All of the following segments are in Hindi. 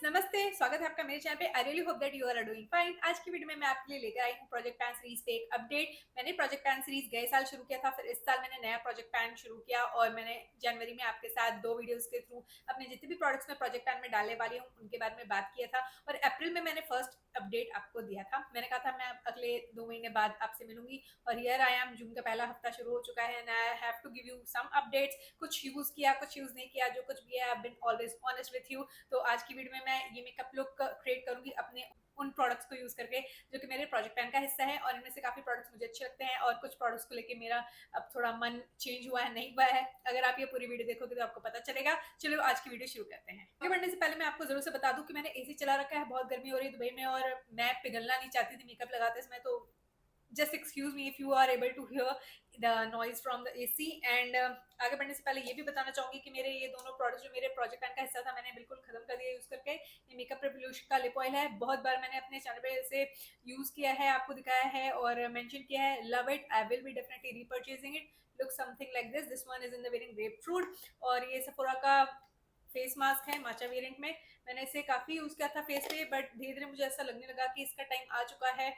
नमस्ते, स्वागत है आपका मेरे चैनल पे। I really hope that you are doing fine. आज की वीडियो में मैं आपके लिए लेकर आई हूँ प्रोजेक्ट पैन सीरीज पे एक अपडेट। मैंने प्रोजेक्ट पैन सीरीज गए साल शुरू किया था, फिर इस साल मैंने नया प्रोजेक्ट पैन शुरू किया और मैंने जनवरी में आपके साथ 2 वीडियोस के थ्रू अपने जितने भी प्रोडक्ट्स मैं प्रोजेक्ट पैन में डालने वाली हूँ उनके बारे में बात किया था। और अप्रैल में मैंने फर्स्ट अपडेट आपको दिया था। मैंने कहा था मैं अगले 2 महीने बाद आपसे मिलूंगी और हियर आई एम। जून का पहला हफ्ता शुरू हो चुका है and I have to give you some updates. कुछ यूज किया, कुछ यूज नहीं किया, जो कुछ भी है I have been always honest with you. तो आज की वीडियो में मैं ये मेकअप लुक क्रिएट करूंगी अपने उन प्रोडक्ट्स को यूज करके जो कि मेरे प्रोजेक्ट पैन का हिस्सा है। और इनमें से काफी प्रोडक्ट्स मुझे अच्छे लगते हैं और कुछ प्रोडक्ट्स को लेके मेरा अब थोड़ा मन चेंज हुआ है, नहीं हुआ है। अगर आप ये पूरी वीडियो देखोगे तो आपको पता चलेगा। चलो आज की वीडियो शुरू करते हैं। आगे बढ़ने से पहले मैं आपको जरूर से बता दूं कि मैंने एसी चला रखा है, बहुत गर्मी हो रही है दुबई में और मैं पिघलना नहीं चाहती थी मेकअप लगाते समय। तो just excuse me if you are able to hear the noise from the AC and आगे बढ़ने से पहले ये भी बताना चाहूंगी कि मेरे ये दोनों प्रोडक्ट्स जो मेरे प्रोजेक्ट पैन का हिस्सा था मैंने बिल्कुल खत्म कर दिया यूज करके। ये मेकअप रेवोल्यूशन का लिप ऑयल है, बहुत बार मैंने अपने चैनल पे इसे यूज किया है, आपको दिखाया है और मेंशन किया है। Love it, I will be definitely repurchasing it. Look something like this one is in the variant grapefruit और ये सेफोरा का फेस मास्क है माचा वेरिएंट में। मैंने इसे काफी यूज किया था फेस पे, बट धीरे धीरे मुझे ऐसा लगने लगा कि इसका टाइम आ चुका है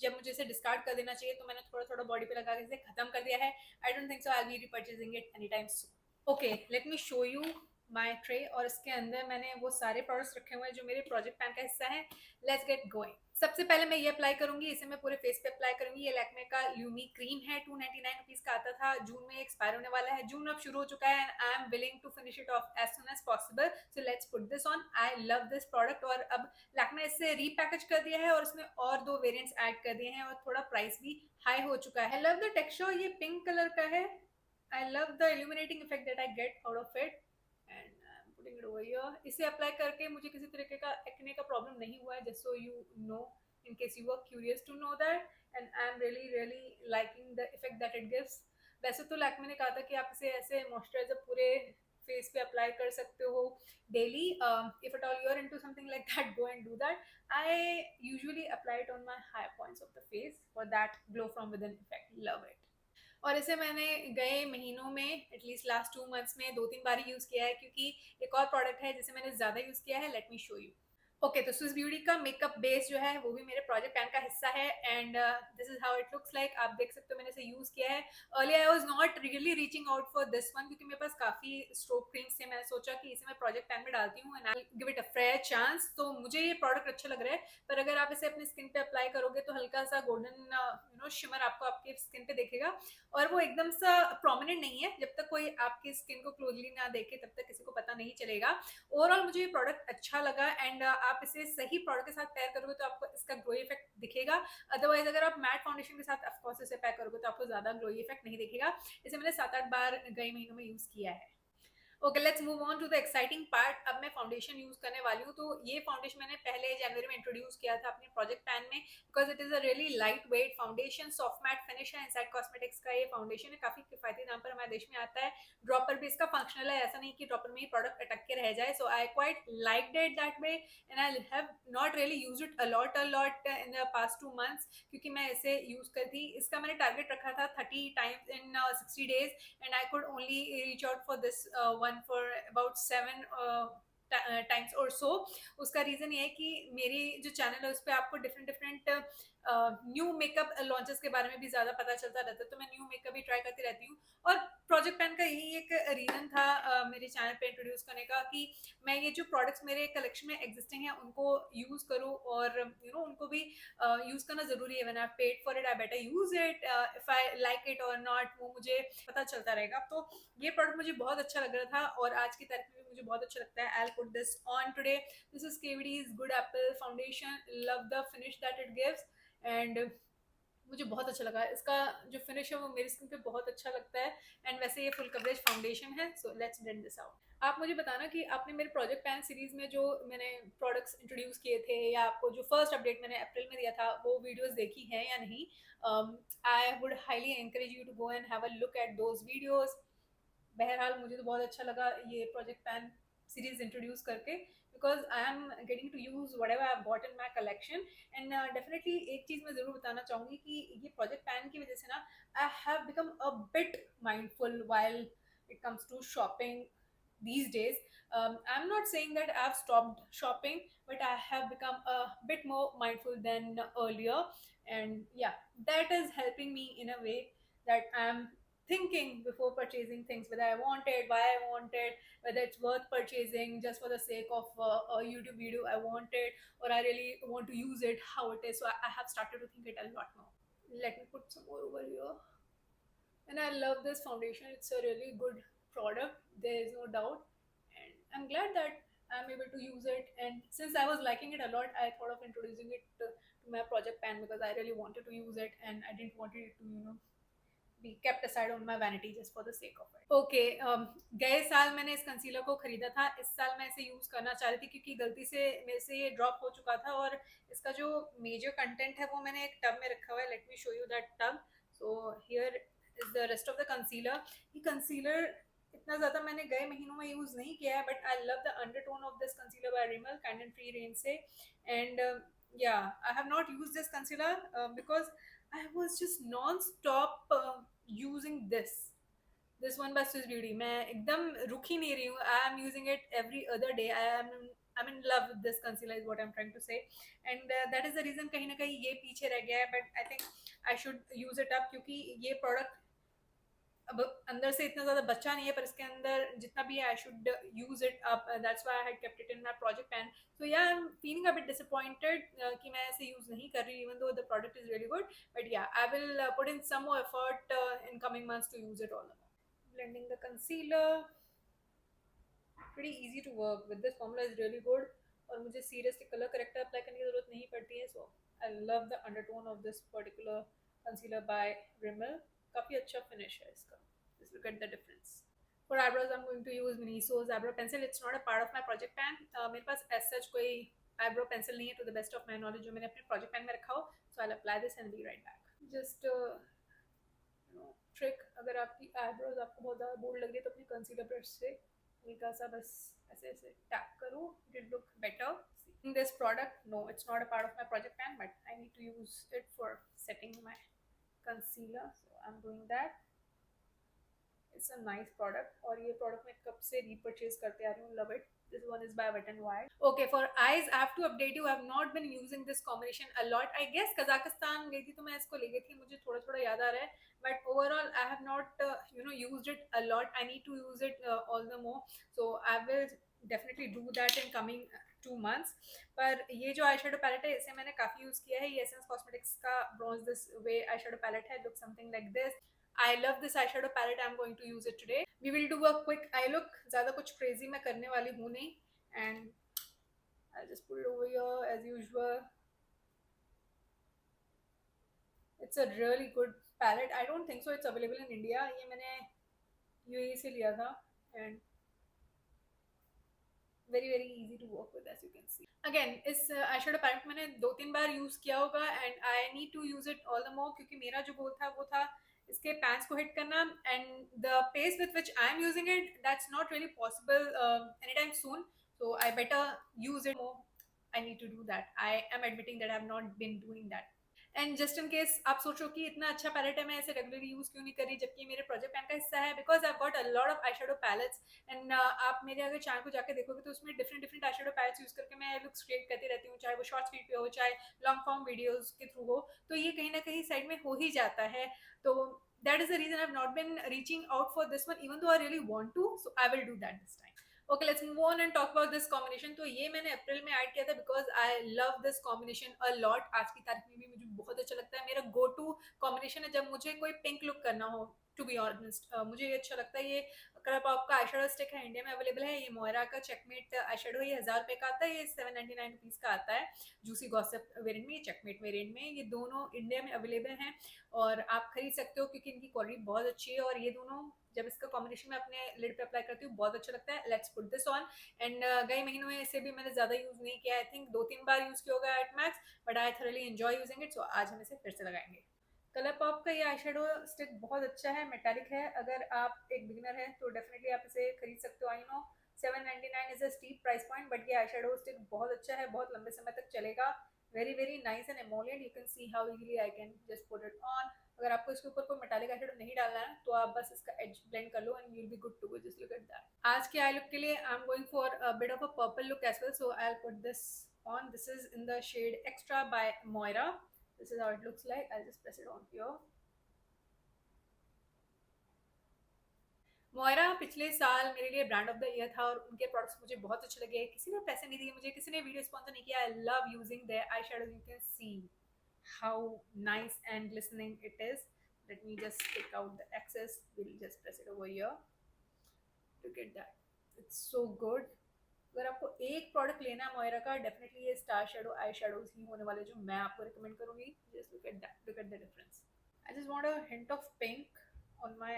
जब मुझे इसे डिस्कार्ड कर देना चाहिए। तो मैंने थोड़ा थोड़ा बॉडी पे लगा के इसे खत्म कर दिया है। I don't think so I will B purchasing it any time soon. Okay, let me show you my tray और इसके अंदर मैंने वो सारे प्रोडक्ट्स रखे हुए हैं जो मेरे प्रोजेक्ट पैन का हिस्सा है। Let's get going. सबसे पहले मैं ये अप्लाई करूंगी, इसे मैं पूरे फेस पे अप्लाई करूंगी। ये लैक्मे का ल्यूमी क्रीम है, 299 रुपीज का आता था। जून में एक्सपायर होने वाला है, जून अब शुरू हो चुका है and I am willing to finish it off as soon as possible. So let's put this on. I love this product और अब लैक्मे इससे रीपैकेज कर दिया है और इसमें और 2 वेरिएंट्स ऐड कर दिए हैं और थोड़ा प्राइस भी हाई हो चुका है। आई लव द टेक्सचर, ये पिंक कलर का है। आई love the illuminating effect that I get out of it and putting it over here. इसे अप्लाई करके मुझे किसी तरीके का एक्ने का प्रॉब्लम नहीं हुआ है, just so you know, in case you were curious to know that, and I'm really liking the effect that it gives. वैसे तो लैक्मे ने कहा था कि आप इसे ऐसे मॉइस्चराइजर पूरे फेस पे अप्लाई कर सकते हो daily. If at all you are into something like that, go and do that. I usually apply it on my high points of the face for that glow from within effect. Love it. और इसे मैंने गए महीनों में एटलीस्ट लास्ट 2 मंथ्स में 2-3 बार यूज किया है, क्योंकि एक और प्रोडक्ट है जिसे मैंने ज्यादा यूज किया है। Let me show you. Okay, तो स्विस ब्यूटी का मेकअप बेस जो है वो भी मेरे प्रोजेक्ट पैन का हिस्सा है and this is how it looks like. आप देख सकते हो मैंने इसे यूज किया है। Earlier I was not really reaching out for this one क्योंकि मेरे पास काफी स्ट्रोक क्रीम्स थे। मैंने सोचा कि इसे मैं प्रोजेक्ट पैन में डालती हूँ and I give it a fair chance. तो मुझे ये प्रोडक्ट अच्छा लग रहा है, पर अगर आप इसे अपनी स्किन पे अप्लाई करोगे तो हल्का सा गोल्डन शिमर आपको आपके स्किन पे दिखेगा और वो एकदम सा प्रोमिनेंट नहीं है। जब तक कोई आपकी स्किन को क्लोजली ना देखे तब तक किसी को पता नहीं चलेगा। ओवरऑल मुझे ये प्रोडक्ट अच्छा लगा एंड आप इसे सही प्रोडक्ट के साथ पेयर करोगे तो आपको इसका ग्लोई इफेक्ट दिखेगा। अदरवाइज अगर आप मैट फाउंडेशन के साथ ऑफकोर्स इसे पैक करोगे तो आपको ज्यादा ग्लोई इफेक्ट नहीं दिखेगा। इसे मैंने 7-8 बार गए महीनों में यूज किया है। Okay, let's move on to the exciting part. अब मैं फाउंडेशन यूज करने वाली हूँ। तो ये फाउंडेशन मैंने पहले जनवरी में इंट्रोड्यूस किया था अपने प्रोजेक्ट पैन में because it is a really light weight foundation, soft matte finish है। इनसाइड कॉस्मेटिक्स का ये फाउंडेशन है, काफी किफायती दाम पर हमारे देश में आता है। ड्रॉपर भी इसका फंक्शनल है, ऐसा नहीं कि ड्रॉपर में ही प्रोडक्ट अटक के रह जाए। So I quite like it that way and I have not really use it a lot in the past 2 months क्योंकि मैं इसे यूज कर थी। इसका मैंने टारगेट रखा था 30 times in 60 days and I could only reach out for this one for about 7 times और सो। उसका रीजन ये है कि मेरी जो चैनल है उस पर आपको different different new makeup launches के बारे में भी ज्यादा पता चलता रहता है। तो मैं न्यू मेकअप भी ट्राई करती रहती हूँ और प्रोजेक्ट पैन का यही एक रीजन था मेरे चैनल पे इंट्रोड्यूस करने का कि मैं ये जो प्रोडक्ट्स मेरे कलेक्शन में एग्जिस्टिंग है उनको यूज करूँ और उनको भी यूज करना जरूरी है। When I paid for it I better use it. If I like it और नॉट वो मुझे पता चलता रहेगा। तो ये प्रोडक्ट मुझे बहुत अच्छा लग रहा था और आज की तारीख में भी मुझे बहुत अच्छा लगता है। I put this on today. This is KVD's Good Apple foundation. Love the finish that it gives and मुझे बहुत अच्छा लगा। इसका जो फिनिश है वो मेरी स्किन पे बहुत अच्छा लगता है एंड वैसे ये फुल कवरेज फाउंडेशन है। So let's blend this out. आप मुझे बताना कि आपने मेरे प्रोजेक्ट पैन सीरीज में जो मैंने प्रोडक्ट्स इंट्रोड्यूस किए थे या आपको जो फर्स्ट अपडेट मैंने अप्रैल में दिया था वो वीडियोस देखी हैं या नहीं। I would highly encourage you to go and have a look at those videos. बहरहाल मुझे तो बहुत अच्छा लगा ये प्रोजेक्ट पैन सीरीज इंट्रोड्यूस करके because I am getting to use whatever I have got in my collection and definitely एक चीज मैं जरूर बताना चाहूंगी कि ये प्रोजेक्ट पैन की वजह से ना I have become a bit mindful while it comes to shopping these days I'm not saying that I've stopped shopping, but I have become a bit more mindful than earlier. And yeah, that is helping me in a way that I'm thinking before purchasing things, whether I want it, why I want it, whether it's worth purchasing just for the sake of a YouTube video I want it, or I really want to use it, how it is. So I have started to think it a lot more. Let me put some more over here. And I love this foundation. It's a really good product. There is no doubt, and I'm glad that I'm able to use it. And since I was liking it a lot, I thought of introducing it to my project pan because I really wanted to use it, and I didn't want it to be kept aside on my vanity just for the sake of it. Okay, गए साल मैंने इस कंसीलर को खरीदा था. इस साल मैं इसे यूज करना चाह रही थी क्योंकि गलती से मेरे से ये ड्रॉप हो चुका था, और इसका जो मेजर कंटेंट है वो मैंने एक टब में रखा हुआ है. Let me show you that tub. So here is the rest of the concealer. ये कंसीलर इतना ज़्यादा मैंने गए महीनों में यूज़ नहीं किया है, but I love the undertone of this concealer by Rimmel, kind and free range से. And yeah, I have not used this concealer because I was just non-stop using this one by Swiss Beauty. मैं एकदम रुक ही नहीं रही हूँ. I am using it every other day. I'm in love with this concealer is what I'm trying to say, and that is the reason कहीं ना कहीं ये पीछे रह गया है. But I think I should use it up क्योंकि ये product अब अंदर से इतना ज़्यादा बचा नहीं है, पर इसके अंदर जितना भी है I should use it up. That's why I had kept it in my project pan. So yeah I am feeling a bit disappointed कि मैं ऐसे यूज नहीं कर रही, even though the product is really good. But yeah I will put in some more effort in coming months to use it all. Blending the concealer. pretty easy to work with. This formula is really good, और मुझे seriously color corrector apply करने की ज़रूरत नहीं पड़ती है. So I love the undertone of this particular concealer by Rimmel. काफ़ी अच्छा finish है इसका. Just look at the difference. For eyebrows, I'm going to use Miniso's eyebrow pencil. It's not a part of my project pan. मेरे पास as such कोई eyebrow pencil नहीं है to the best of my knowledge जो मैंने अपने project pan में रखा हो. So I'll apply this and be right back. Just trick, अगर आपकी eyebrows आपको बहुत ज़्यादा bold लग रही है तो अपनी concealer brush से हल्का सा बस ऐसे ऐसे टैप करो. It will look better. In this product, no, it's not a part of my project pan, but I need to use it for setting my concealer. So I'm doing that. It's a nice product, और ये product मैं कब से repurchase करते आ रही हूँ. Love it. This one is by Wet n Wild. Okay, for eyes, I have to update you. I have not been using this combination a lot. I guess Kazakhstan गई थी तो मैं इसको ले गई थी. मुझे थोड़ा थोड़ा याद आ रहा है. But overall, I have not used it a lot. I need to use it all the more. So I will definitely do that in coming 2 months. पर ये जो आई शेडो पैलेट है इसे मैंने काफ़ी यूज़ किया है. ये एसेंस कॉस्मेटिक्स का bronze this way eye shadow palette है. Look something like this. I love this eyeshadow palette. I'm going to use it today. We will do a quick eye look. ज़्यादा कुछ crazy मैं करने वाली हूँ नहीं. And I'll just put it over here as usual. It's a really good palette. I don't think so it's available in India. ये मैंने UAE से लिया था. And very very easy to work with, as you can see. Again, इस eyeshadow palette मैंने 2-3 बार यूज़ किया होगा, and I need to use it all the more क्योंकि मेरा जो गोल था वो था इसके पैंस को हिट करना. And the pace with which I am using it, that's not really possible any time soon. So I better use it more. I need to do that. I am admitting that I have not been doing that. And just in case आप सोचो कि इतना अच्छा पैलेट है, मैं इसे रेगुलरली यूज क्यों नहीं कर रही जबकि मेरे प्रोजेक्ट पैन का हिस्सा है. Because I got a lot of eye shadow pallets. And आप मेरे अगर चैनल को जाकर देखोगे तो उसमें different different eye shadow pallets use करके मैं लुक्स क्रिएट करती रहती हूँ, चाहे वो शॉर्ट्स फीड पे हो, चाहे लॉन्ग फॉर्म वीडियोज के थ्रू हो. तो ये कहीं ना कहीं साइड में हो ही जाता है. तो that is the reason I've not been reaching out for this one, even though I really want to. So I will do that this time. Okay, let's move on and talk about this combination. तो ये मैंने अप्रैल में ऐड किया था because I love this combination a lot. आज की तारीख में भी मुझे बहुत अच्छा लगता है. मेरा go to combination है जब मुझे कोई पिंक लुक करना हो. टू बी ऑनेस्ट मुझे ये अच्छा लगता है. ये कलरपॉप का आई शेडो स्टिक है, इंडिया में अवेलेबल है. ये मोयरा का चेकमेट आई शेडो है. ये 1000 रुपये का आता है. ये 799 रुपीज़ का आता है जूसी गॉसिप वेरिएंट में, चेकमेट वेरिएंट में. ये दोनों इंडिया में अवेलेबल हैं और आप खरीद सकते हो क्योंकि इनकी क्वालिटी बहुत अच्छी है. और ये दोनों जब इसका कॉम्बिनेशन में अपने लिड पे अप्लाई करती हूँ बहुत अच्छा लगता है. Let's put this on. And कई महीनों में इसे भी मैंने ज़्यादा यूज़ नहीं किया. आई थिंक 2-3 बार यूज़ किया होगा at max, but I thoroughly enjoy using it. So आज हम इसे फिर से लगाएंगे. कलरपॉप का ये आई शेडो स्टिक बहुत अच्छा है, मेटालिक है. अगर आप एक बिगिनर हैं तो डेफिनेटली आप इसे खरीद सकते हो. I know 799 is a steep price point, but ये आई शेडो स्टिक बहुत अच्छा है, बहुत लंबे समय तक चलेगा. Very nice and emollient. You can see how easily I can just put it on. अगर आपको इसके ऊपर कोई मेटालिक आई शेडो नहीं डालना है तो आप बस इसका एज ब्लेंड कर लो and you will be good to go. Just look at that. आज के आई लुक के लिए I am going for a bit of a purple look as well, so I will put this on. This is in the shade Extra by Moira. This is how it looks like. I'll just press it on here. Moira पिछले साल मेरे लिए ब्रांड ऑफ द ईयर था और उनके प्रोडक्ट्स मुझे बहुत अच्छे लगे. किसी ने पैसे नहीं दिए मुझे, किसी ने वीडियो स्पॉन्सर नहीं किया. I love using their eye shadows. You can see how nice and glistening it is. Let me just take out the excess. We'll just press it over here. Look at that. It's so good. अगर आपको एक प्रोडक्ट लेना है मोयरा का, डेफिनेटली ये स्टार शेडो आई शेडोज ही होने वाले जो मैं आपको रिकमेंड करूंगी. Just look at that. Look at the difference. I just want a hint of pink on my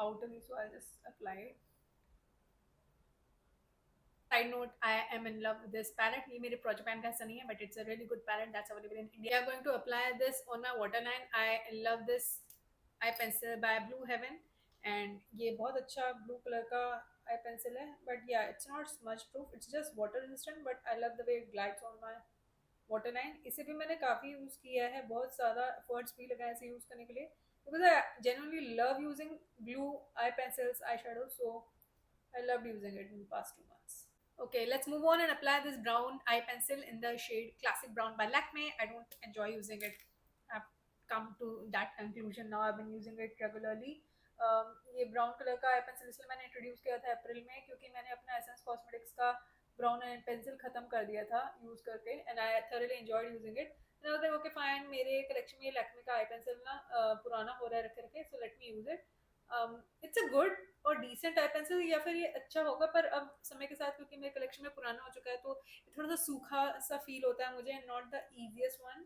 outer me, so I'll just apply it. Side note, I am in love with this palette. ये मेरे Project Pan का ऐसा नहीं है, but it's a really good palette that's available in India. I'm going to apply this on my waterline. I love this eye pencil by Blue Heaven, and ये बहुत अच्छा blue color का eye pencil है. But yeah, it's not smudge proof. It's just water resistant. But I love the way it glides on my waterline. इसे भी मैंने काफी यूज किया है, बहुत ज्यादा efforts भी लगाए इसे यूज करने के लिए, because I genuinely love using blue eye pencils, eyeshadows. So I loved using it in the past 2 months. Okay, let's move on and apply this brown eye pencil in the shade Classic Brown by Lakme. I don't enjoy using it. I've come to that conclusion now. I've been using it regularly. ये ब्राउन कलर का आई पेंसिल इसलिए मैंने इंट्रोड्यूस किया था अप्रैल में, क्योंकि मैंने अपना एसेंस कॉस्मेटिक्स का ब्राउन आई पेंसिल खत्म कर दिया था यूज करके, and I thoroughly enjoyed using it. Okay fine, मेरे कलेक्शन में लैक्मे का आई पेंसिल ना पुराना हो रहा है रख रखे, so let me use it. It's a good और डिसेंट आई पेंसिल, या फिर ये अच्छा होगा, पर अब समय के साथ क्योंकि मेरे कलेक्शन में पुराना हो चुका है तो थोड़ा सा सूखा सा फील होता है मुझे. Not the easiest one.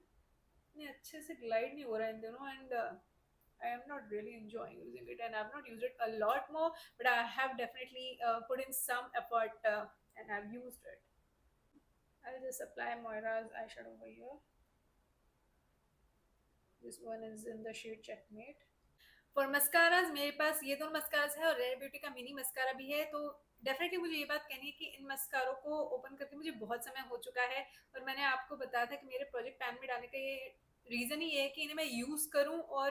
इतने अच्छे से ग्लाइड नहीं हो रहा है इन दोनों, and I am not really enjoying using it, and I've not used it a lot more, but I have definitely put in some effort and I've used it. I'll just apply Moira's eyeshadow over here. This one is in the shade Checkmate. For mascaras मेरे पास ये दोनों मस्काराज है और रेयर ब्यूटी का मिनी मस्कारा भी है. तो डेफिनेटली मुझे ये बात कहनी है कि इन मस्कारों को ओपन करके मुझे बहुत समय हो चुका है, और मैंने आपको बताया था कि मेरे प्रोजेक्ट पैन में डालने का ये रीजन ही है कि इन्हें मैं यूज करूं, और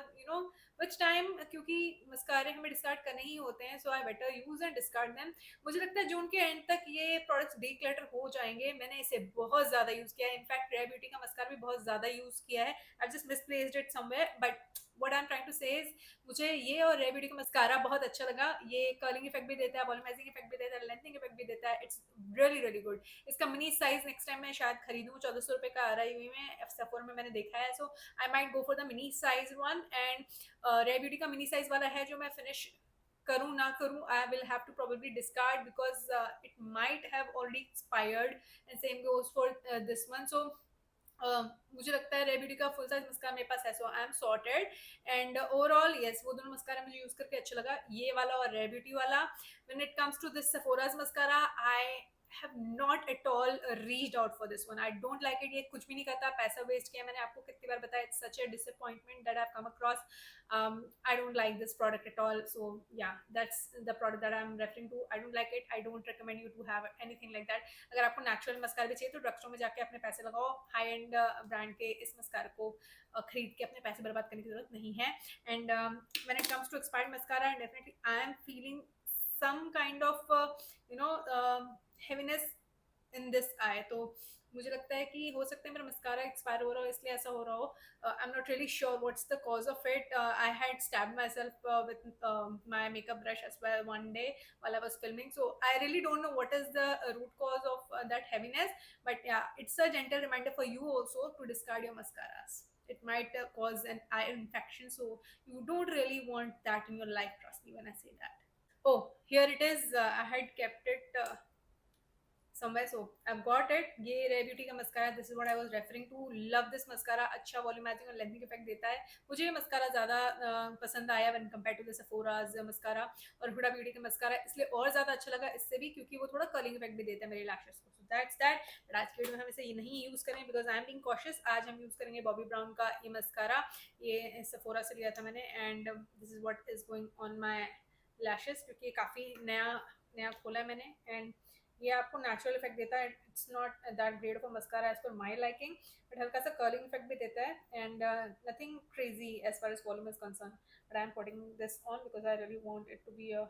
विच टाइम, क्योंकि मस्कारे हमें डिस्कार्ड करने ही होते हैं, so I better use and discard them. मुझे लगता है जून के एंड तक ये प्रोडक्ट्स डीक्लटर हो जाएंगे. मैंने इसे बहुत ज्यादा यूज किया है. इनफैक्ट रेयर ब्यूटी का मस्कारा भी बहुत ज्यादा यूज किया है. I just misplaced it somewhere, but what I am trying to say is मुझे ये और रेयर ब्यूटी का मस्कारा बहुत अच्छा लगा. ये कर्लिंग इफेक्ट भी देता है, वॉल्यूमाइजिंग इफेक्ट भी देता है, लेंथनिंग इफेक्ट भी देता है. It's really good. इसका मिनी साइज नेक्स्ट टाइम मैं शायद खरीदूं. 1400 रुपए का आ रहा है में सेफोर में मैंने देखा है, so I might go for the mini size one. And Rare Beauty का मिनी साइज वाला है जो मैं फिनिश करूं ना करूं, I will have to probably discard because it might have already expired, and same goes for this one. So मुझे लगता है रेयर ब्यूटी का फुल साइज मस्कारा मेरे पास है, so I am sorted. And overall yes, वो दोनों मस्कारा मुझे यूज करके अच्छा लगा, ये वाला और रेयर ब्यूटी वाला. When it comes to this Sephora's mascara, I have not at all reached out for this one. I don't like it. ये कुछ भी नहीं करता, पैसा वेस्ट किया. मैंने आपको कितनी बार बताया, it's such a disappointment that I've come across. I don't like this product at all. So yeah, that's the product that I'm referring to. I don't like it. I don't recommend you to have anything like that. अगर आपको नेचुरल मस्कारा भी चाहिए तो ड्रग स्टोर में जाके अपने पैसे लगाओ. हाई एंड ब्रांड के इस मस्कारा को खरीद के अपने पैसे बर्बाद करने की जरूरत नहीं है. And when it comes to expired mascara, definitely I am feeling some kind of heaviness in this eye. तो मुझे लगता है कि हो सकता है मेरा मस्कारा एक्सपायर हो रहा हो, इसलिए ऐसा हो रहा हो. I am not really sure what's the cause of it. I had stabbed myself with my makeup brush as well one day while I was filming, so I really don't know what is the root cause of that heaviness. But yeah, it's a gentle reminder for you also to discard your mascaras. It might cause an eye infection, so you don't really want that in your life, trust me when I say that. Oh, here it is. I had kept it somewhere, so I've got it. ये रेयर ब्यूटी का mascara, this is what I was referring to. Love this mascara. अच्छा वॉल्यूमाइजिंग और लेंथिंग इफेक्ट देता है. मुझे ये मस्कारा ज्यादा पसंद आया when compare to the Sephora's mascara. और हुडा ब्यूटी का मस्कारा इसलिए और ज्यादा अच्छा लगा इससे भी, क्योंकि वो थोड़ा कर्लिंग इफेक्ट भी देता है मेरे लैशेस को. सो दैट्स दैट. बट आज के वीडियो में हम इसे नहीं यूज करें because I am being cautious. आज हम यूज करेंगे बॉबी ब्राउन का ये मस्कारा. ये सेफोरा से लिया था मैंने, and this is what is going on my lashes, क्योंकि काफी नया खोला है मैंने. एंड ये आपको नेचुरल इफेक्ट देता है, it's not that great of a mascara as per my liking, but हल्का सा कर्लिंग इफेक्ट भी देता है and nothing crazy as far as volume is concerned, but I am putting this on because I really want it to be a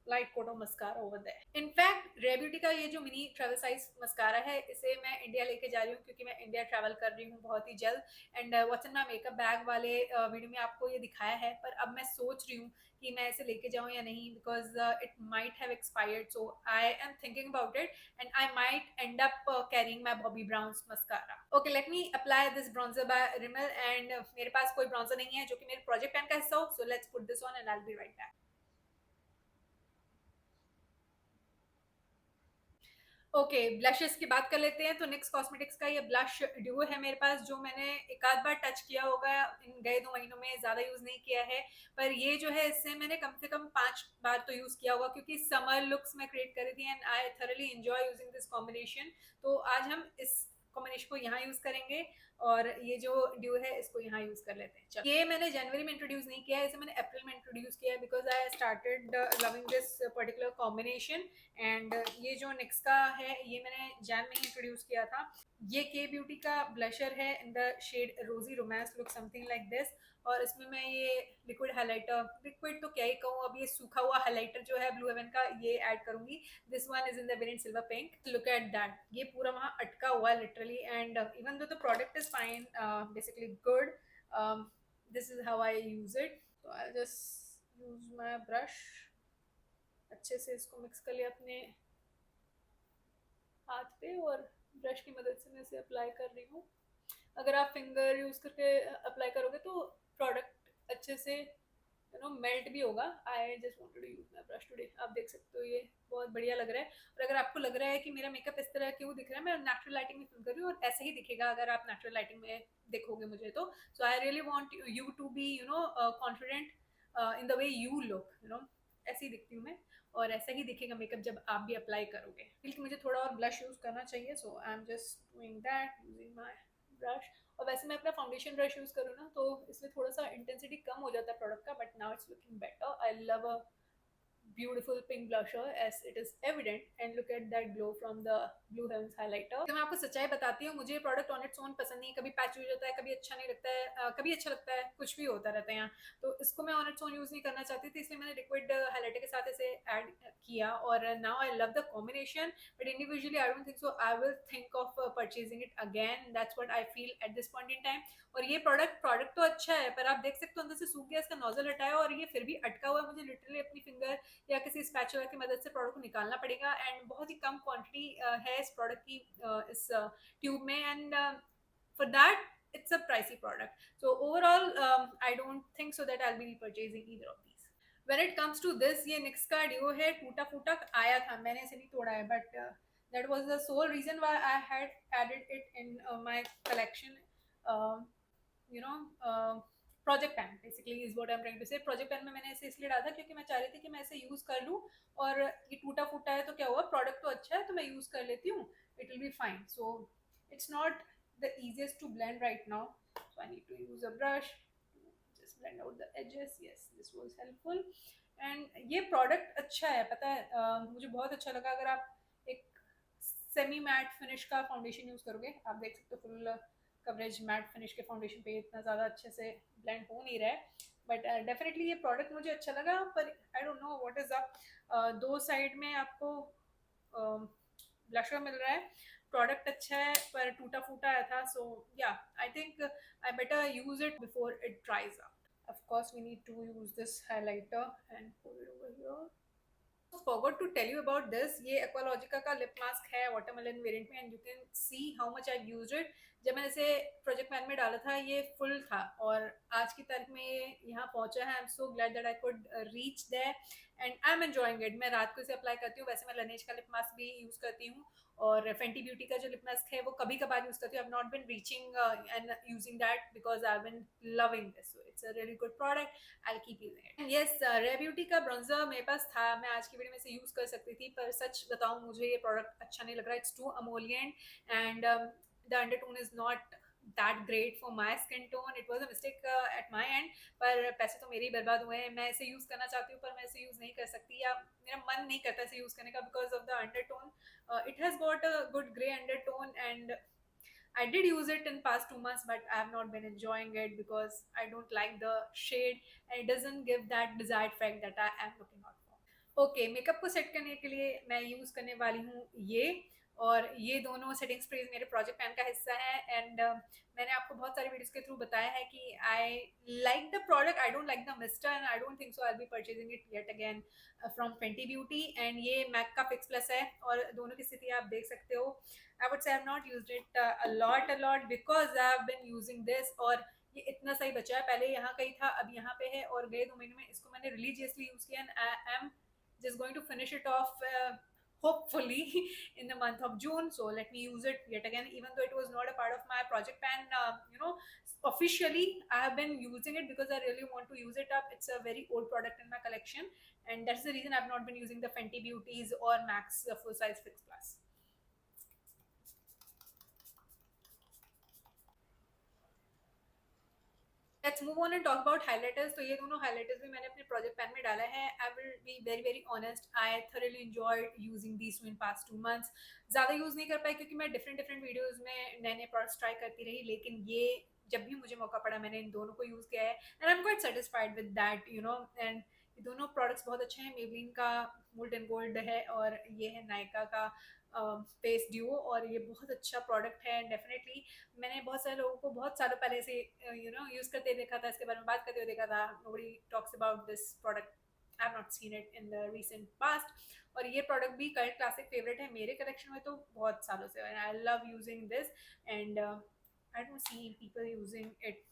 light coat of mascara over there. In fact Rare Beauty का ये जो मिनी ट्रैवल साइज मस्कारा है, इसे मैं इंडिया लेके जा रही हूँ क्योंकि मैं इंडिया ट्रैवल कर रही हूँ बहुत ही जल्द। And what's in my makeup bag वाले वीडियो में आपको ये दिखाया है, पर अब मैं सोच रही हूँ कि मैं इसे लेके जाऊँ या नहीं, because it might have expired, so I am thinking about it and I might end up carrying my Bobbi Brown's mascara. Okay, let me apply this bronzer by Rimmel and मेरे पास कोई ब्रॉन्जर नहीं है जो कि मेरे प्रोजेक्ट प्लान का हिस्सा हो, सो let's put this on and I will B right back. Okay, blushes की बात कर लेते हैं। तो निक्स कॉस्मेटिक्स का ये ब्लश ड्यू है मेरे पास, जो मैंने एक आध बार टच किया होगा इन गए 2 महीनों में, ज़्यादा यूज़ नहीं किया है। पर ये जो है, इससे मैंने कम से कम 5 बार तो यूज़ किया होगा, क्योंकि समर लुक्स मैं क्रिएट कर रही थी and I thoroughly enjoy using this combination. तो आज हम इस कॉम्बिनेशन को यहाँ यूज़ करेंगे और ये जो ड्यू है इसको यहाँ यूज़ कर लेते हैं। चलो, ये मैंने जनवरी में इंट्रोड्यूस नहीं किया है, इसे मैंने अप्रैल में इंट्रोड्यूस किया है because I started loving this particular combination. And ये जो निक्स का है, ये मैंने जैन में ही इंट्रोड्यूस किया था। ये के ब्यूटी का ब्लशर है इन द शेड रोजी romance, look something like this. और इसमें मैं ये लिक्विड हाइलाइटर, लिक्विड तो क्या ही कहूँ, अब ये सूखा हुआ हाइलाइटर जो है ब्लू हेवन का, ये ऐड करूंगी। This one is in the variant silver pink. Look at that, ये पूरा वहाँ अटका हुआ है literally, and even though the product is fine, basically good, this is how I use it. तो I just use my brush, अच्छे से इसको मिक्स कर लिया अपने हाथ पे और ब्रश की मदद से मैं इसे अप्लाई कर रही हूँ। अगर आप फिंगर यूज करके अप्लाई करोगे तो प्रोडक्ट अच्छे से मेल्ट भी होगा। I just wanted to use my brush today. आप देख सकते हो ये बहुत बढ़िया लग रहा है। और अगर आपको लग रहा है कि मेरा मेकअप इस तरह क्यों दिख रहा है, मैं नेचुरल लाइटिंग में फिल्म कर रही हूँ और ऐसे ही दिखेगा अगर आप नेचुरल लाइटिंग में देखोगे मुझे तो। So I really want you to be confident in the way you look, ऐसे ही दिखती हूँ मैं, और ऐसा ही दिखेगा मेकअप जब आप भी अप्लाई करोगे। फील कि मुझे थोड़ा और ब्लश यूज करना चाहिए, so I am just doing that using my brush. और वैसे मैं अपना फाउंडेशन ब्रश यूज करूँ ना, तो इसमें थोड़ा सा इंटेंसिटी कम हो जाता है प्रोडक्ट का, but now it's looking better. I love a beautiful pink blusher as it is evident, and look at that glow from the blue heavens highlighter। तो मैं आपको सच्चाई बताती हूँ, मुझे ये प्रोडक्ट ऑन इट्स ओन पसंद नहीं, कभी पैच हो जाता है, कभी अच्छा नहीं लगता है, कभी अच्छा लगता है, कुछ भी होता रहता है यहाँ। तो इसको मैं ऑन इट्स ओन यूज नहीं करना चाहती थी, इसलिए मैंने लिक्विड हाइलाइटर के साथ इसे ऐड किया, और now I love the combination, but individually I don't think so I will think of purchasing it again. That's what I feel at this point in time. और ये प्रोडक्ट तो अच्छा है, पर आप देख सकते हो अंदर से सूख गया, इसका नोजल हटाया और ये फिर भी अटका हुआ है। मुझे लिटरली अपनी फिंगर या किसी स्पैचुला की मदद से प्रोडक्ट को निकालना पड़ेगा, एंड बहुत ही कम क्वांटिटी है इस प्रोडक्ट की इस ट्यूब में, and for that it's a pricey product. So overall, I don't think so that I'll be purchasing either of these. When it comes to this, ये NYX का डिओ है, टूटा फूटा आया था, मैंने इसे नहीं तोड़ा है, but that was the sole reason why I had added it in my collection. Uh, you know project pan basically is what I am trying to say. Project pan में मैंने इसे इसलिए डाला था क्योंकि मैं चाह रही थी कि मैं इसे यूज कर लूँ, और ये टूटा फूटा है तो क्या हुआ, प्रोडक्ट तो अच्छा है तो मैं यूज कर लेती हूँ, it will be fine. So it's not the easiest to blend right now, so I need to use a brush to just blend out the edges. Yes, this was helpful. And ये प्रोडक्ट अच्छा है, पता है, मुझे बहुत अच्छा लगा। अगर आप एक सेमी मैट फिनिश का फाउंडेशन यूज करोगे, आप देख सकते हो फुल कवरेज मैट फिनिश के फाउंडेशन पे इतना ज़्यादा अच्छे से ब्लेंड हो नहीं रहा है, बट डेफिनेटली ये प्रोडक्ट मुझे अच्छा लगा। पर आई don't know what is up, दो साइड में आपको ब्लशर मिल रहा है, प्रोडक्ट अच्छा है पर टूटा फूटा आया था। सो yeah, I think I better use it before it ड्राइज up. Of course, we need to use this highlighter and put it over here. Forgot to tell you about this. ये Aqualogica का लिप मास्क है वाटरमेलन वेरिएंट में, and you can see how much I used it. जब मैंने इसे प्रोजेक्ट पैन में डाला था ये फुल था, और आज की तारीख में ये यहाँ पहुंचा है। I am so glad that I could reach there and I am enjoying it. मैं रात को इसे अप्लाई करती हूँ। वैसे मैं Laneige का लिप मास्क भी यूज करती हूँ, और Fenty Beauty का जो लिप मास्क है वो कभी कभार यूज करती हूँ। I have not been reaching and using that because I have been loving this, so it's a really good product, I'll keep using it. Yes, Rare Beauty का ब्रॉन्जर मेरे पास था, मैं आज की वीडियो में से यूज कर सकती थी, पर सच बताऊं मुझे ये प्रोडक्ट अच्छा नहीं लग रहा। It's too emollient and the undertone is not that great for my skin tone. It was a mistake at my end, पर पैसे तो मेरे ही बर्बाद हुए हैं। मैं इसे यूज करना चाहती हूँ पर मैं इसे यूज नहीं कर सकती, या मेरा मन नहीं करता इसे यूज करने का because of the undertone. It has got a good gray undertone, and I did use it in past 2 months, but I have not been enjoying it because I don't like the shade and it doesn't give that desired effect that I am looking out for. Okay, makeup को सेट करने के लिए मैं यूज करने वाली हूँ ये, और ये दोनों सेटिंग स्प्रेज मेरे प्रोजेक्ट पैन का हिस्सा है. एंड मैंने आपको बहुत सारे वीडियोस के थ्रू बताया है कि I like the product, I don't like the mister, and I don't think so I will B purchasing it yet again from Fenty beauty. And ये मैक का फिक्स प्लस है, और दोनों की स्थिति आप देख सकते हो. I would say I have not used it a lot because I have been using this, और ये इतना सही बचा है. पहले यहाँ कहीं था, अब यहाँ पे है, और गए 2 महीने में इसको मैंने रिलीजियसली यूज किया. And I M just going to finish it off hopefully in the month of June. So let me use it yet again, even though it was not a part of my project plan. Officially I have been using it because I really want to use it up. It's a very old product in my collection, and that's the reason I've not been using the Fenty Beauties or Max Full Size Fix Plus. Let's move on and talk about highlighters. तो ये दोनों हाइलाइटर्स भी मैंने अपने प्रोजेक्ट पैन में डाला है. आई will be very very honest, I thoroughly enjoyed using these in past 2 months. ज़्यादा यूज़ नहीं कर पाई क्योंकि मैं डिफरेंट डिफरेंट वीडियोज़ में नए नए प्रोडक्ट्स ट्राई करती रही, लेकिन ये जब भी मुझे मौका पड़ा मैंने इन दोनों को यूज़ किया है, and I am quite satisfied with that, and ये दोनों प्रोडक्ट्स बहुत अच्छे हैं. मेबलिन का मोल्टन गोल्ड है, और ये है नायका का फेस ड्यू, और ये बहुत अच्छा प्रोडक्ट है. डेफिनेटली मैंने बहुत सारे लोगों को बहुत सालों पहले से यूज करते देखा था, इसके बारे में बात करते हुए देखा था. Nobody talks about this product. I have not seen it in the recent past, और ये प्रोडक्ट भी कल्ट क्लासिक फेवरेट है मेरे कलेक्शन में तो बहुत सालों से. I love using this, and I don't see people using it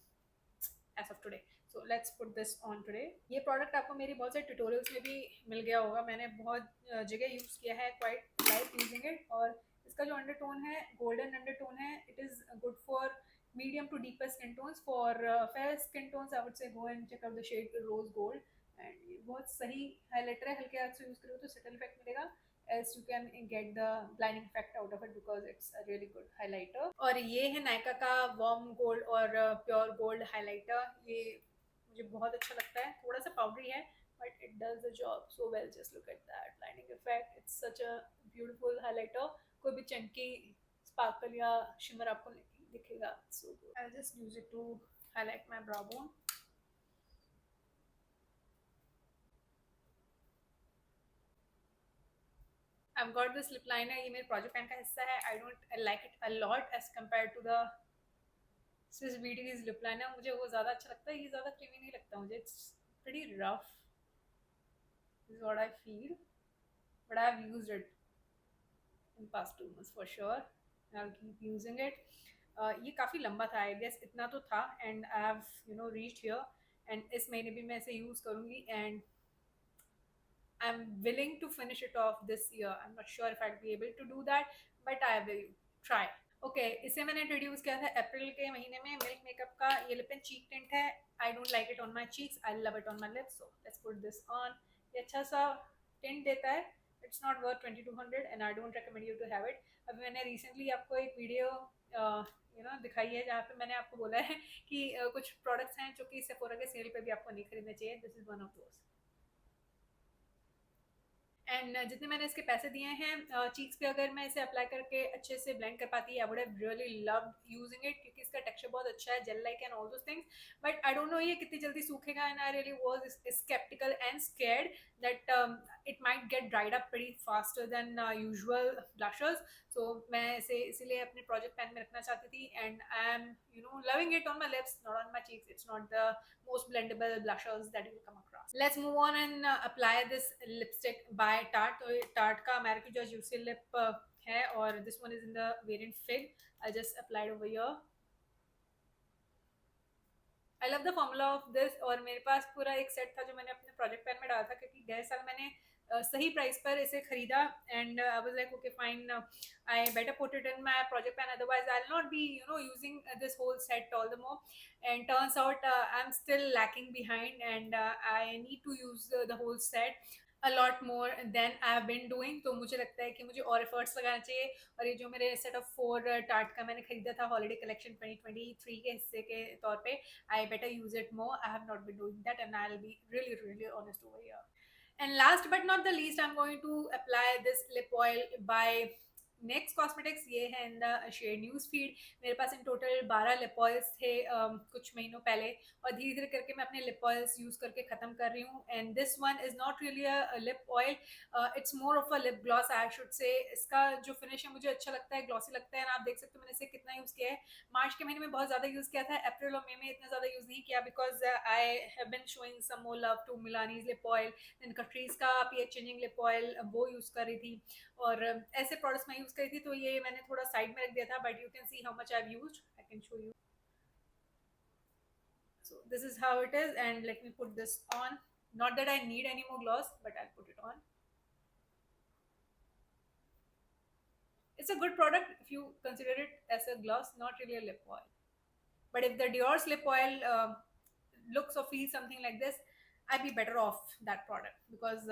as of today. So let's put this on today. ये प्रोडक्ट आपको मेरी बहुत सारे ट्यूटोरियल्स में भी मिल गया होगा. मैंने बहुत जगह यूज़ किया है, क्वाइट लाइक यूजिंग इट. और इसका जो अंडरटोन है गोल्डन अंडरटोन है. It is good for medium to deeper skin tones. For fair skin tones I would say go and check out the shade rose gold, and ये बहुत सही हाइलाइटर है. हल्के हाथ से यूज करो तो सटल इफेक्ट मिलेगा, else you can get the blinding effect out of it because it's a really good highlighter. और ये है नायका का warm gold और pure gold highlighter. ये मुझे बहुत अच्छा लगता है. थोड़ा सा पाउडरी है but it does the job so well. Just look at that blinding effect. It's such a beautiful highlighter. कोई भी चंकी स्पार्कल या शिमर आपको नहीं दिखेगा. So good. I'll just use it to highlight my brow bone. I've got this lip liner. ये मेरे प्रोजेक्ट पैन का हिस्सा है. I don't like it a lot as compared to the Swiss Beauty's lip liner. मुझे वो ज़्यादा अच्छा लगता है. ये ज़्यादा क्रीमी नहीं लगता मुझे. It's pretty rough. This is what I feel. But I have used it in past 2 months for sure. I'll keep using it. ये काफ़ी लंबा था. आई गेस इतना तो था. And I have reached here, and इस महीने भी मैं इसे यूज़ करूँगी. And I am willing to finish it off this year. I am not sure if I be able to do that, but I will try. Okay, इसे मैंने इंट्रोड्यूस किया था अप्रैल के महीने में. मिल्क मेकअप का ये लिप एंड चीक टिंट है. I don't like it on my cheeks, I love it on my lips. So let's put this on. ये अच्छा सा टिंट देता है. It's not worth 2200 and I don't recommend you to have it. अभी मैंने रिसेंटली आपको एक वीडियो दिखाई है जहाँ पे मैंने आपको बोला है कि कुछ प्रोडक्ट्स हैं जो कि सेफोरा के सेल पे भी आपको नहीं खरीदने चाहिए. This is one of those. And जितने मैंने इसके पैसे दिए हैं चीक्स पे, अगर मैं इसे अप्लाई करके अच्छे से ब्लेंड कर पाती, I would have really loved using it, क्योंकि इसका टेक्सचर बहुत अच्छा है, gel like and all those things. But I don't know ये कितनी जल्दी सूखेगा, and I really was sceptical and scared that it might get dried up pretty faster than usual blushers. So मैं इसे इसीलिए अपने प्रोजेक्ट पैन में रखना चाहती थी. And I am loving it on my lips, not on my cheeks. It's not the most blendable blushers that you will come across. Let's move on and apply this lipstick by Tarte. तो Tarte का Maracuja Juicy Lip है, और this one is in the variant Fig. I'll just apply it over here. I love the formula of this. और मेरे पास पूरा एक सेट था जो मैंने अपने प्रोजेक्ट पैन में डाला था, क्योंकि गए साल मैंने सही प्राइस पर इसे खरीदा. And I was like okay fine, I better put it in my project pan, otherwise I will not be using this whole set all the more. And turns out I am still lacking behind, and I need to use the whole set a lot more than I have been doing. तो मुझे लगता है कि मुझे और एफर्ट्स लगाना चाहिए. और ये जो मेरे सेट ऑफ 4 टार्ट का मैंने खरीदा था हॉलीडे कलेक्शन 2023 के हिस्से के तौर पे, I better use it more. I have not been doing that, and I will be really really honest over here. And last but not the least, I'm going to apply this lip oil by NYX cosmetics. ये है in the shade news feed. मेरे पास इन टोटल 12 लिप ऑयल्स थे कुछ महीनों पहले, और धीरे धीरे करके मैं अपने लिप ऑयल्स यूज करके खत्म कर रही हूँ. And this one is not really a lip oil, it's more of a lip gloss I should say. इसका जो फिनिश है मुझे अच्छा लगता है, ग्लॉसी लगता है. आप देख सकते हो मैंने इसे कितना यूज किया है. मार्च के महीने में बहुत ज्यादा यूज किया था, अप्रैल और मई में इतना ज्यादा यूज नहीं किया, because I have been showing some more love to Milani's lip oil. Then कट्रीज का पीएच चेंजिंग लिप ऑयल वो यूज कर रही थी, और ऐसे प्रोडक्ट्स मैं यूज करी थी. तो ये मैंने थोड़ा साइड में रख दिया था, but you can see how much I have used. I can show you. So this is how it is, and let me put this on. Not that I need any more gloss, but I'll put it on. It's a good product if you consider it as a gloss, not really a lip oil. But if the Dior's lip oil looks or feels something like this, I'd be better off that product, because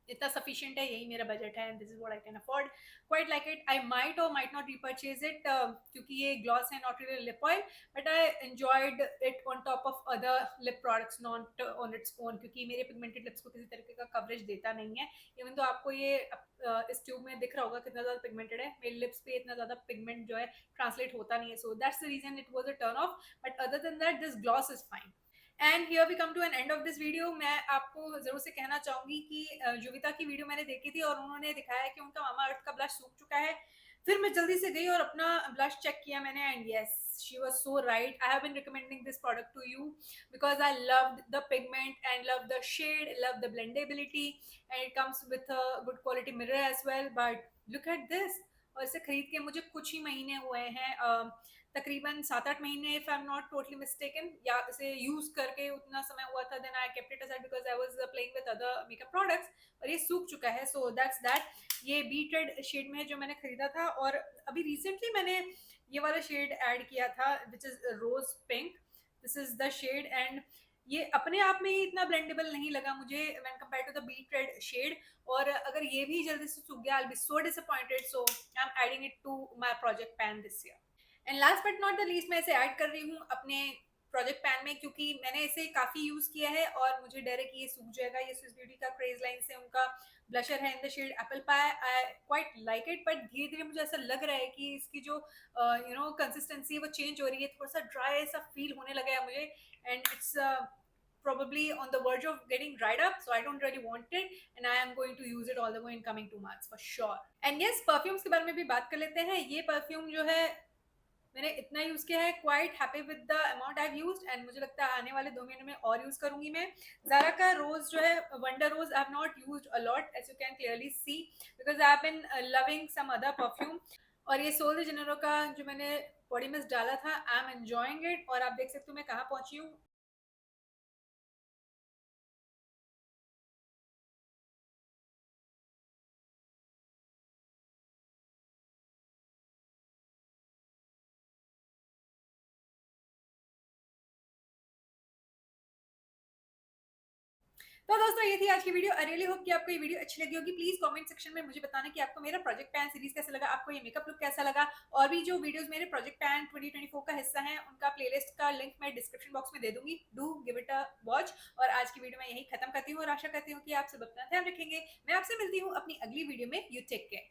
इतना सफिशिएंट है, यही मेरा बजट है, and this is what I can afford. Quite like it. I might और माइट नॉट रीपर्चेज इट, क्योंकि ये ग्लॉस है, not really lip oil, but I enjoyed it on top of other lip products, not on its own, क्योंकि मेरे पिगमेंटेड लिप्स को किसी तरीके का कवरेज देता नहीं है. इवन तो आपको ये इस ट्यूब में दिख रहा होगा कितना ज्यादा पिगमेंटेड है, मेरे लिप्स पे इतना ज्यादा पिगमेंट जो है ट्रांसलेट होता नहीं है. So that's the reason it was a turn off, but other than that this gloss is fine. And here we come to an end of this video. मैं आपको जरूर से कहना चाहूंगी कि जुविता की वीडियो मैंने देखी थी, और उन्होंने दिखाया कि उनका मामा अर्थ का ब्लश सूख चुका है. फिर मैं जल्दी से गई और अपना ब्लश चेक किया मैंने, and yes, she was so right. I have been recommending this product to you because I loved the pigment and love the shade, love the blendability, and it comes with a good quality mirror as well. But look at this. और इसे खरीद के मुझे कुछ ही महीने हुए हैं, तकरीबन 7-8 महीने, if I am not totally mistaken, या इसे यूज करके उतना समय हुआ था. Then I kept it aside because I was playing with other makeup products, और ये सूख चुका है. So that's that. ये बीट रेड शेड में है जो मैंने खरीदा था, और अभी रिसेंटली मैंने ये वाला शेड ऐड किया था which is rose pink. This is the shade, एंड ये अपने आप में ही इतना ब्लेंडेबल नहीं लगा मुझे when compare to the beet red shade. और अगर ये भी जल्दी से सूख गया, I will be so disappointed. So I am adding it to my project pan this year. And last but not the least, मैं इसे ऐड कर रही हूँ अपने प्रोजेक्ट पैन में, क्योंकि मैंने इसे काफी यूज किया है और मुझे डर है कि ये सूख जाएगा. ये स्विस ब्यूटी का क्रेज लाइन से उनका ब्लशर है in the shade apple pie. I quite like it, but धीरे धीरे मुझे ऐसा लग रहा है कि इसकी जो कंसिस्टेंसी वो चेंज हो रही है, थोड़ा सा ड्राई सा फील होने लगा है मुझे, and it's probably on the verge of getting dried up, so I don't really want it, and I am going to use it all the way in coming 2 months for sure. And yes, perfumes के बारे में भी बात कर लेते हैं. ये परफ्यूम जो है मैंने इतना यूज किया है, quite happy with the amount I used, and मुझे लगता है आने वाले 2 महीने में और यूज करूंगी मैं. ज़ारा का रोज जो है, wonder rose, I have not used a lot as you can clearly see, because I have been loving some other perfume. और ये सोल द जेनेरो का जो मैंने बॉडी मिस्ट डाला था, आई एम एंजॉइंग इट. और आप देख सकते हो मैं कहाँ पहुंची हूँ. तो दोस्तों ये थी आज की वीडियो. आई रियली होप कि आपको ये वीडियो अच्छी लगी होगी. प्लीज कमेंट सेक्शन में मुझे बताना कि आपको मेरा प्रोजेक्ट पैन सीरीज कैसा लगा, आपको ये मेकअप लुक कैसा लगा. और भी जो वीडियोस मेरे प्रोजेक्ट पैन 2024 का हिस्सा हैं, उनका प्लेलिस्ट का लिंक मैं डिस्क्रिप्शन बॉक्स में दे दूंगी. Do give it a watch. और आज की वीडियो मैं यही खत्म करती हूँ, और आशा करती हूँ कि आप सब अपना ध्यान रखेंगे. मैं आपसे मिलती हूँ अपनी अगली वीडियो में. You take care.